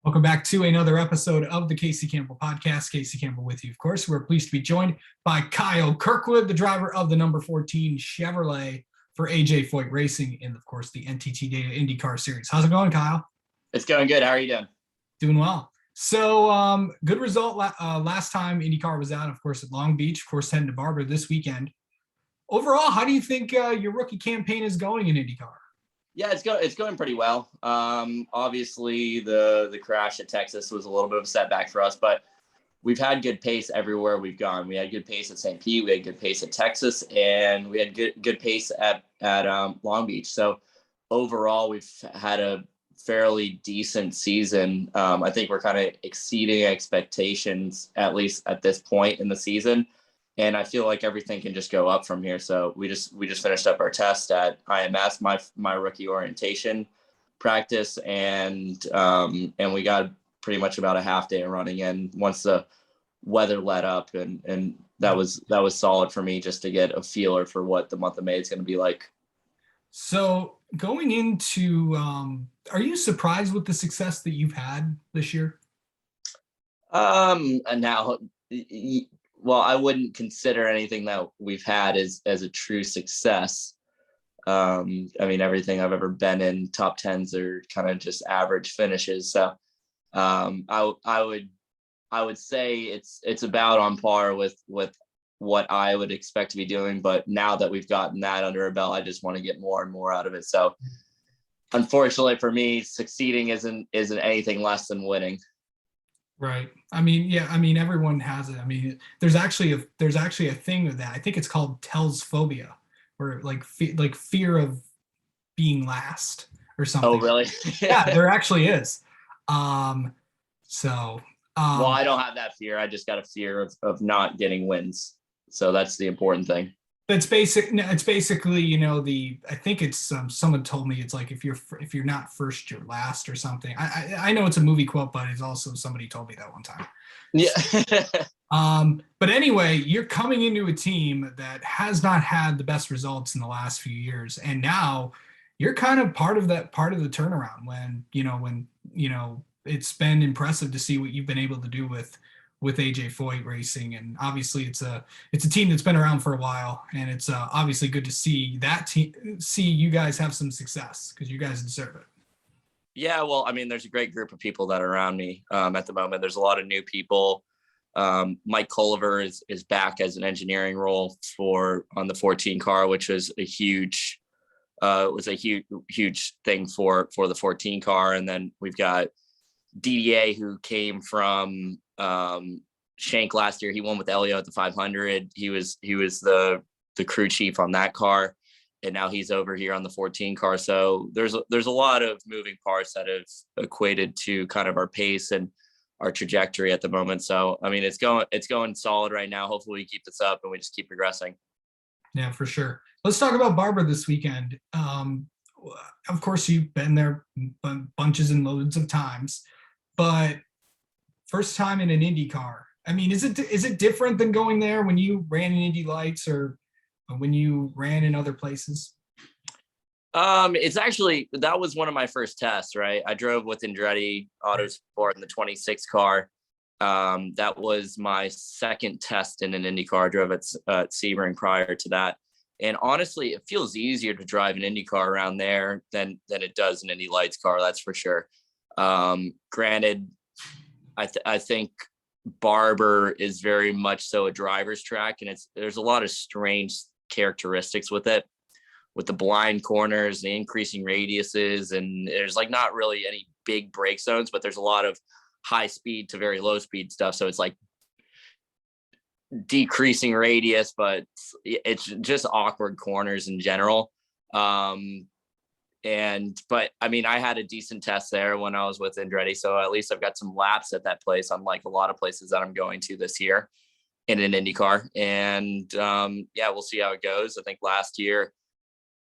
Welcome back to another episode of the Casey Campbell Podcast. Casey Campbell with you, of course. We're pleased to be joined by Kyle Kirkwood, the driver of the number 14 Chevrolet for AJ Foyt Racing in, of course, the NTT Data Indycar Series. How's it going, Kyle? It's going good. How are you doing? Doing well. So good result last time Indycar was out, of course, at Long Beach, of course, heading to Barber this weekend. Overall, how do you think your rookie campaign is going in IndyCar? Yeah, it's going pretty well. Obviously, the crash at Texas was a little bit of a setback for us, but we've had good pace everywhere we've gone. We had good pace at St. Pete, we had good pace at Texas, and we had good pace at Long Beach. So overall, we've had a fairly decent season. I think we're kind of exceeding expectations, at least at this point in the season. And I feel like everything can just go up from here. So we just finished up our test at IMS, my rookie orientation practice, and we got pretty much about a half day of running in once the weather let up, and that was solid for me just to get a feeler for what the month of May is going to be like. So going into, are you surprised with the success that you've had this year? Well, I wouldn't consider anything that we've had as a true success. I mean, everything I've ever been in, top 10s are kind of just average finishes. So I would say it's about on par with what I would expect to be doing. But now that we've gotten that under our belt, I just want to get more and more out of it. So unfortunately for me, succeeding isn't anything less than winning. Right. I mean, yeah. I mean, everyone has it. I mean, there's actually a thing with that. I think it's called Tell's phobia, or like fear of being last or something. Oh, really? Yeah, there actually is. Well, I don't have that fear. I just got a fear of not getting wins. So that's the important thing. It's basically, you know, I think it's someone told me it's like if you're not first, you're last or something. I know it's a movie quote, but it's also somebody told me that one time. Yeah. But anyway, you're coming into a team that has not had the best results in the last few years, and now you're kind of part of the turnaround when it's been impressive to see what you've been able to do with AJ Foyt Racing. And obviously it's a team that's been around for a while, and it's obviously good to see you guys have some success, because you guys deserve it. Yeah, well, I mean, there's a great group of people that are around me at the moment. There's a lot of new people. Mike Culliver is back as an engineering role on the 14 car, which was a huge thing for the 14 car. And then we've got DDA, who came from Shank last year. He won with Elio at the 500. He was the crew chief on that car, and now he's over here on the 14 car. So there's a lot of moving parts that have equated to kind of our pace and our trajectory at the moment. So I mean, it's going solid right now. Hopefully we keep this up and we just keep progressing. Yeah, for sure. Let's talk about Barber this weekend. Of course, you've been there bunches and loads of times, but first time in an Indy car. I mean, is it different than going there when you ran in Indy Lights or when you ran in other places? It's actually, that was one of my first tests, right? I drove with Andretti Autosport in the 26 car. That was my second test in an Indy car. I drove at Sebring prior to that. And honestly, it feels easier to drive an Indy car around there than it does an Indy Lights car. That's for sure. Granted, I think Barber is very much so a driver's track, and there's a lot of strange characteristics with it, with the blind corners, the increasing radiuses, and there's like not really any big brake zones, but there's a lot of high speed to very low speed stuff. So it's like decreasing radius, but it's just awkward corners in general. But I mean, I had a decent test there when I was with Andretti, so at least I've got some laps at that place, unlike a lot of places that I'm going to this year in an IndyCar. And yeah, we'll see how it goes. I think last year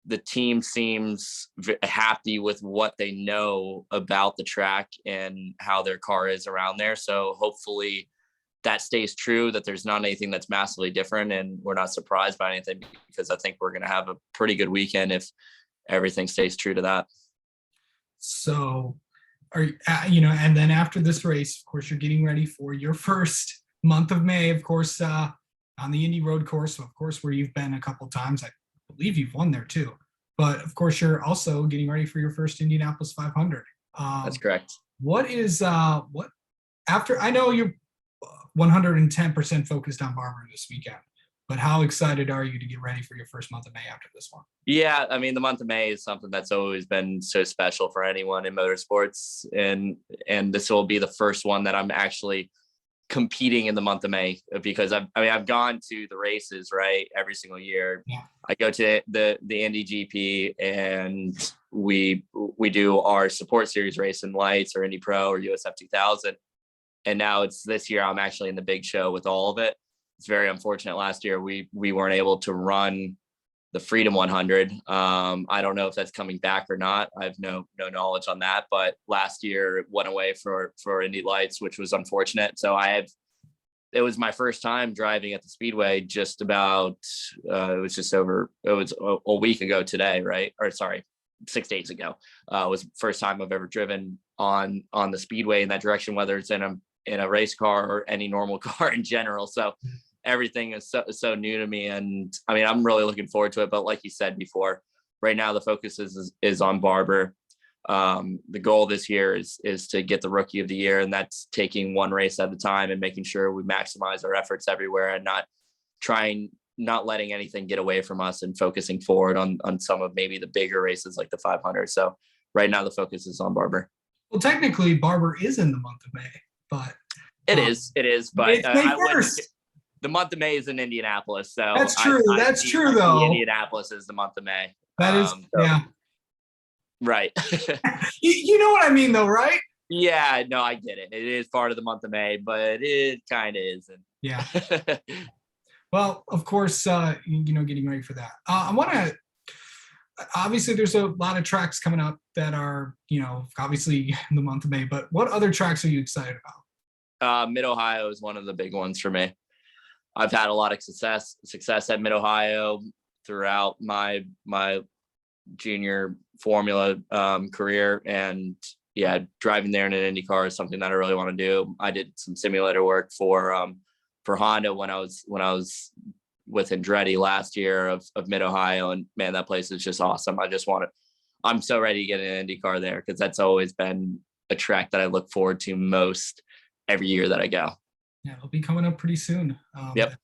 the team seems happy with what they know about the track and how their car is around there. So hopefully that stays true, that there's not anything that's massively different and we're not surprised by anything, because I think we're going to have a pretty good weekend if everything stays true to that. So and then after this race, of course, you're getting ready for your first month of May, of course, on the Indy Road course, of course, where you've been a couple times. I believe you've won there too. But of course, you're also getting ready for your first Indianapolis 500. That's correct. What is what after? I know you're 110% focused on Barber this weekend, but how excited are you to get ready for your first month of May after this one? Yeah, I mean, the month of May is something that's always been so special for anyone in motorsports, and this will be the first one that I'm actually competing in the month of May, because I've gone to the races, right, every single year. Yeah. I go to the Indy GP, and we do our support series race in lights or Indy Pro or USF 2000. And now it's this year I'm actually in the big show with all of it. It's very unfortunate. Last year we weren't able to run the Freedom 100. I don't know if that's coming back or not. I have no knowledge on that. But last year it went away for Indy Lights, which was unfortunate. So it was my first time driving at the Speedway. Just about it was a week ago today, right? Or sorry, 6 days ago. Was the first time I've ever driven on the Speedway in that direction, whether it's in a race car or any normal car in general. So everything is so new to me, and I mean, I'm really looking forward to it. But like you said before, right now the focus is on Barber. The goal this year is to get the Rookie of the Year, and that's taking one race at a time and making sure we maximize our efforts everywhere, and not letting anything get away from us, and focusing forward on some of maybe the bigger races like the 500. So right now the focus is on Barber. Well, technically Barber is in the month of May, but it is. But it's May 1st. The month of May is in Indianapolis, so that's true. That's true, though. Indianapolis is the month of May. That is, yeah. Right. you know what I mean, though, right? Yeah, no, I get it. It is part of the month of May, but it kind of isn't. Yeah. Well, of course, getting ready for that. I want to. Obviously, there's a lot of tracks coming up that are, obviously in the month of May. But what other tracks are you excited about? Mid-Ohio is one of the big ones for me. I've had a lot of success at Mid-Ohio throughout my junior Formula career, and yeah, driving there in an IndyCar is something that I really want to do. I did some simulator work for Honda when I was with Andretti last year of Mid-Ohio, and man, that place is just awesome. I'm so ready to get an IndyCar there, because that's always been a track that I look forward to most every year that I go. Yeah, it'll be coming up pretty soon. Yep.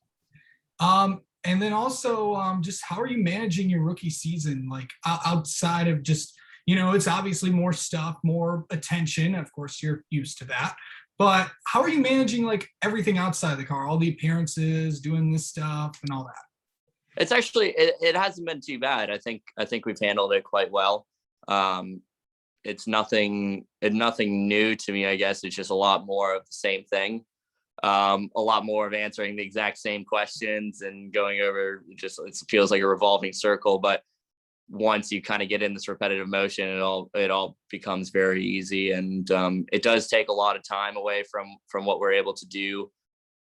And then also, just how are you managing your rookie season? Like outside of just, it's obviously more stuff, more attention. Of course, you're used to that. But how are you managing like everything outside the car, all the appearances, doing this stuff and all that? It's actually, it hasn't been too bad. I think we've handled it quite well. It's nothing new to me, I guess. It's just a lot more of the same thing. A lot more of answering the exact same questions and going over, it feels like a revolving circle. But once you kind of get in this repetitive motion, it all becomes very easy. And it does take a lot of time away from what we're able to do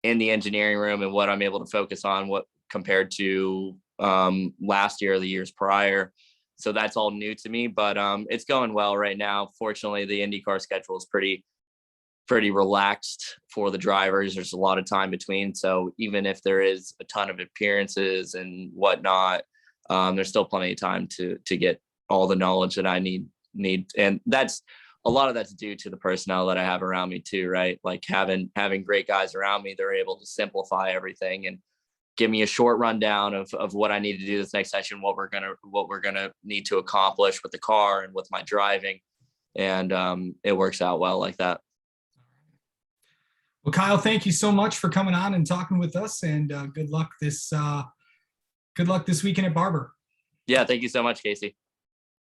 in the engineering room and what I'm able to focus on, what compared to last year or the years prior. So that's all new to me, but it's going well right now. Fortunately, the IndyCar schedule is pretty relaxed for the drivers. There's a lot of time between. So even if there is a ton of appearances and whatnot, there's still plenty of time to get all the knowledge that I need. And that's a lot of that's due to the personnel that I have around me too, right? Like having great guys around me, they're able to simplify everything and give me a short rundown of what I need to do this next session, what we're gonna need to accomplish with the car and with my driving. And it works out well like that. Well, Kyle, thank you so much for coming on and talking with us, and good luck this weekend at Barber. Yeah, thank you so much, Casey.